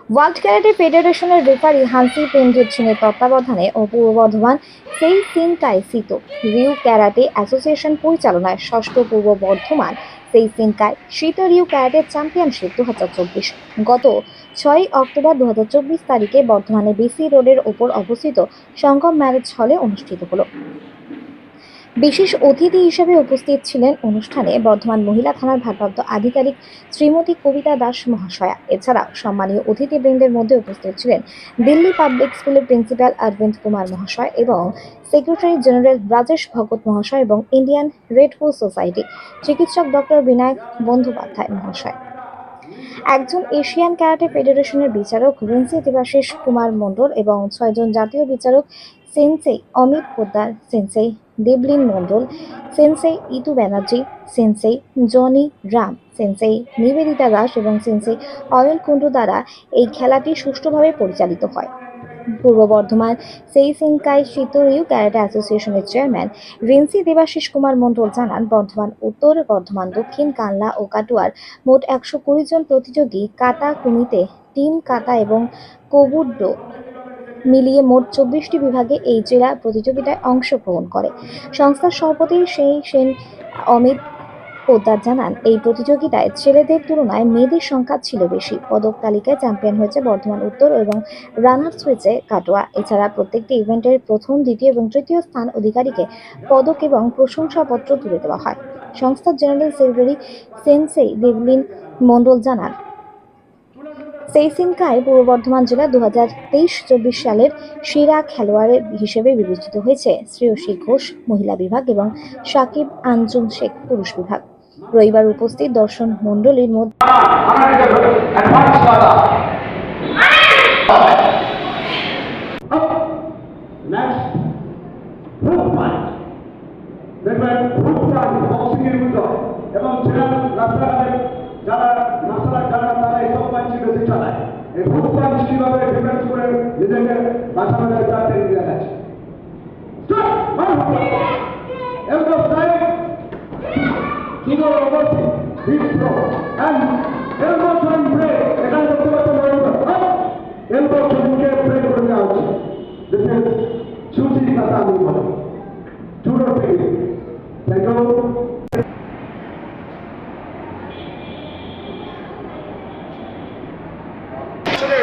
World karate ফেডারেশনের referee Hansi পেনডেটসিনের তত্ত্বাবধানে ও পূর্ব বর্ধমান সেই সিনকাই সিতো রিউ ক্যারাটে অ্যাসোসিয়েশন পরিচালনায় ষষ্ঠ পূর্ব বর্ধমান সেই সিনকাই সিতো রিউ ক্যারাটে চ্যাম্পিয়নশিপ 2024 গত 6 অক্টোবর 2024 তারিখে বর্ধমানে বিসি রোডের ওপর অবস্থিত সঙ্গম ম্যারেজ হলে অনুষ্ঠিত হলো। বিশেষ অতিথি হিসেবে উপস্থিত ছিলেন অনুষ্ঠানে বর্ধমান মহিলা থানার ভারপ্রাপ্ত আধিকারিক শ্রীমতী কবিতা দাস মহাশয়া। এছাড়াও সম্মানীয় অতিথিবৃন্দের মধ্যে উপস্থিত ছিলেন দিল্লি পাবলিক স্কুলের প্রিন্সিপাল অরবিন্দ কুমার মহাশয় এবং সেক্রেটারি জেনারেল রাজেশ ভগত মহাশয় এবং ইন্ডিয়ান রেড ক্রস সোসাইটি চিকিৎসক ডক্টর বিনায়ক বন্দ্যোপাধ্যায় মহাশয়। একজন এশিয়ান ক্যারাটে ফেডারেশনের বিচারক রিন্সি দেবাশিস কুমার মণ্ডল এবং 6 জন জাতীয় বিচারক সেন্সেই অমিত পোদ্দার, সেন্সেই দেবলিন মণ্ডল, সেন্সেই ইতু ব্যানার্জি, সেন্সেই জনি রাম, সেন্সেই নিবেদিতা দাস এবং সেন্সেই অয়ন কুণ্ডু দ্বারা এই খেলাটি সুষ্ঠুভাবে পরিচালিত হয়। পূর্ব বর্ধমান সেই সিনকাই সিতো রিউ ক্যারাটে অ্যাসোসিয়েশনের চেয়ারম্যান রিন্সি দেবাশিস কুমার মণ্ডল জানান, বর্ধমান উত্তর, বর্ধমান দক্ষিণ, কানলা ও কাটোয়ার মোট 120 জন প্রতিযোগী কাতা, কুমিতে, টিম কাতা এবং কোবুডো মিলিয়ে মোট 24টি বিভাগে এই জেলা প্রতিযোগিতায় অংশগ্রহণ করে। সংস্থার সভাপতি সেই সেন অমিত পোদ্দার জানান, এই প্রতিযোগিতায় ছেলেদের তুলনায় মেয়েদের সংখ্যা ছিল বেশি। পদক তালিকায় চ্যাম্পিয়ন হয়েছে বর্ধমান উত্তর এবং রানার্স হয়েছে কাটোয়া। এছাড়া প্রত্যেকটি ইভেন্টের প্রথম, দ্বিতীয় এবং তৃতীয় স্থান অধিকারীকে পদক এবং প্রশংসাপত্র তুলে দেওয়া হয়। সংস্থার জেনারেল সেক্রেটারি সেন্সেই দেবলিন মণ্ডল জানান, সেই সিনকাই পূর্ব বর্ধমান জেলা 2023-24 সালের সেরা খেলোয়াড় হিসেবে বিবেচিত হয়েছে শ্রেয়সী ঘোষ মহিলা বিভাগ এবং সাকিব আঞ্জুম শেখ পুরুষ বিভাগ। রবিবার উপস্থিত দর্শন মণ্ডলীর মধ্যে যারা নাসারা যারা তারা এইসব পাচ্ছি বেশি চালায় এই ভূতটা নিশ্চিতভাবে ডিফেন্স করে নিজেকে বাঁচানো যায় তার ট্রেনিং দেওয়া যাচ্ছে। এরপর সাহেব সুন্দর অবস্থি বিপ্র অ্যান্ড এরপর টাইম ব্রেক এখানে দেখতে পাচ্ছেন এরপর ছবিকে ব্রেক করে দেওয়া হচ্ছে। দিস ইজ সুচি কথা আমি বলি জুডো ট্রেনিং। Thank you.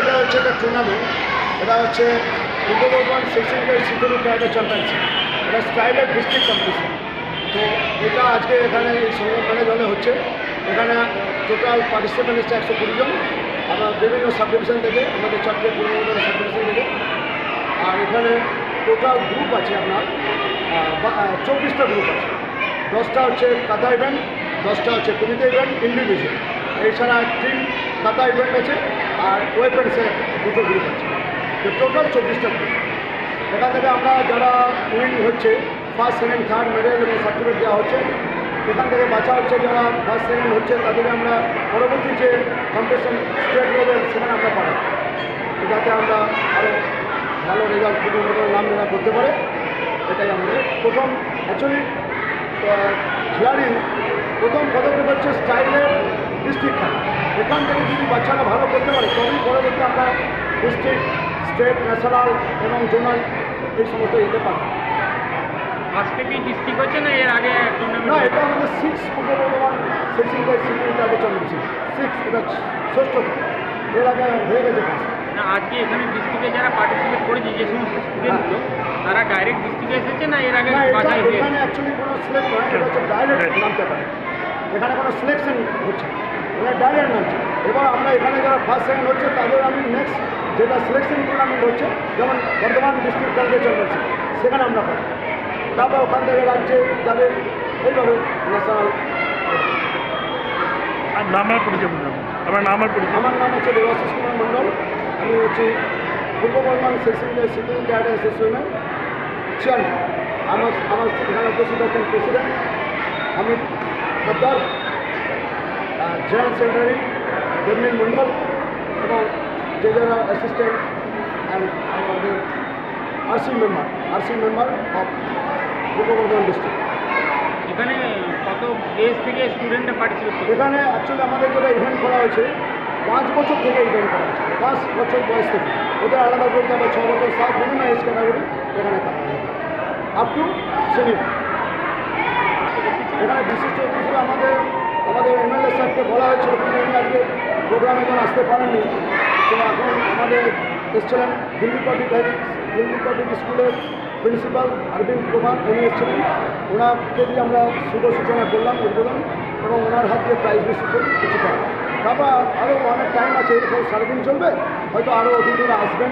এটা হচ্ছে একটা টুর্নামেন্ট, এটা হচ্ছে পূর্ব বর্ধমান সেকশনকে সিতো রিউ ক্যারাটে চ্যাম্পিয়নশিপ, এটা স্টাইলের ডিস্ট্রিক্ট কম্পিটিশন। তো এটা আজকে এখানে এই সঙ্গম ম্যারেজ হলে হচ্ছে। এখানে টোটাল পার্টিসিপেন্ট হচ্ছে 120 জন, আমার বিভিন্ন সাব ডিভিশন থেকে, আমাদের 4টে পূর্ব বর্ধমান সাব ডিভিশন থেকে। আর এখানে টোটাল গ্রুপ আছে আপনার 24টা গ্রুপ আছে। 10টা হচ্ছে কাতা ইভেন্ট, 10টা হচ্ছে কুমিতে ইভেন্ট ইন্ডিভিজুয়াল, এছাড়া টিম কাতা ইভেন্ট আছে আর ওয়েপেন্সের দুটো গ্রুপ আছে। তো টোটাল 24টা গ্রুপ। এখান থেকে আমরা যারা উইন হচ্ছে ফার্স্ট, সেকেন্ড, থার্ড মেডেল এবং সার্টিফিকেট দেওয়া হচ্ছে। এখান থেকে বাঁচা হচ্ছে যারা ফার্স্ট, সেকেন্ড হচ্ছে তাদেরকে আমরা পরবর্তী যে কম্পিটিশন স্টেট লেভেল সেখানে আমরা পাঠাই, যাতে আমরা আরও ভালো রেজাল্ট পূর্ব নাম নেওয়া করতে পারে। এটাই আমাদের প্রথম অ্যাকচুয়ালি খেলাড়ি প্রথম পদক্ষেপ হচ্ছে স্টাইলের ডিস্ট্রিক্ট খেলা। এখান থেকে যদি বাচ্চারা ভালো করতে পারে তবেই পরবর্তী আমরা ডিস্ট্রিক্ট, স্টেট, ন্যাশনাল এবং জোনাল এই সমস্ত যেতে পারি। আজকে কি ডিস্ট্রিক্ট হচ্ছে না এর আগে না, এটা আমাদের 6 পূর্ব Bardhaman section vice city karate championship 6, এটা ষষ্ঠ। এর আগে হয়ে গেছে না। আজকে এখানে ডিস্ট্রিক্টে যারা পার্টিসিপেট করেছে যে সমস্ত স্টুডেন্টগুলো তারা ডাইরেক্ট ডিস্ট্রিক্টে এসেছে না এর আগে বাছাই হয়েছে? এখানে অ্যাকচুয়ালি কোনো সিলেক্ট নয়, এটা হচ্ছে ডাইরেক্ট নামতে পারে। এখানে কোনো সিলেকশন হচ্ছে, এটা ডাইরেক্ট নামছে। এবার আমরা এখানে যারা ফার্স্ট, সেকেন্ড হচ্ছে তাদের আমি নেক্সট যেটা সিলেকশন টুর্নামেন্ট হচ্ছে, যেমন বর্ধমান ডিস্ট্রিক্ট ক্যারাটে চ্যাম্পিয়নশিপ, সেখানে আমরা পাই। তারপর ওখান থেকে রাজ্যে যাবে, এইভাবে ন্যাশনাল। নামের পরিচয় বললাম, আমার নাম আর পরিচয়। আমার নাম হচ্ছে দেবাশিস কুমার মণ্ডল। আমি হচ্ছি Purba Bardhaman section city karate অ্যাসোসিয়েশনের চেয়ারম্যান। আমার এখানে উপস্থিত আছেন president Amit Poddar, general secretary Deblin Mondal এবং যে যারা অ্যাসিস্ট্যান্ট অ্যান্ড আমাদের RC member of Purba Bardhaman district. এখানে কত দেশ থেকে স্টুডেন্টরা পার্টিসিপেট করছে? এখানে অ্যাকচুয়ালি আমাদের যেটা ইভেন্ট করা হয়েছে 5 বছর থেকে এই ব্যায়াম করা হচ্ছে, 5 বছর বয়স থেকে। ওদের আলাদা বলতে হবে 6 বছর 7 বিভিন্ন এজ ক্যাটাগরি এখানে করা হয় আপ টু সিনিয়র। এখানে বিশিষ্ট অতিথি আমাদের এমএলএ সাহেবকে বলা হয়েছিল, কিন্তু উনি আজকে প্রোগ্রামে এখন আসতে পারেননি। তো এখন আমাদের এসেছিলেন দিল্লি পাবলিক স্কুলের প্রিন্সিপাল অরবিন্দ কুমার, উনি এসেছিলেন। ওনাকে দিয়ে আমরা শুভ সূচনা করলাম, উদ্বোধন, এবং ওনার হাত দিয়ে প্রাইজ ডিস্ট্রিবিউশন কিছুটা। তারপর আরও অনেক টাইম আছে, এরকম সারাদিন চলবে, হয়তো আরও অতিথিরা আসবেন,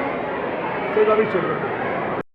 সেইভাবেই চলবে।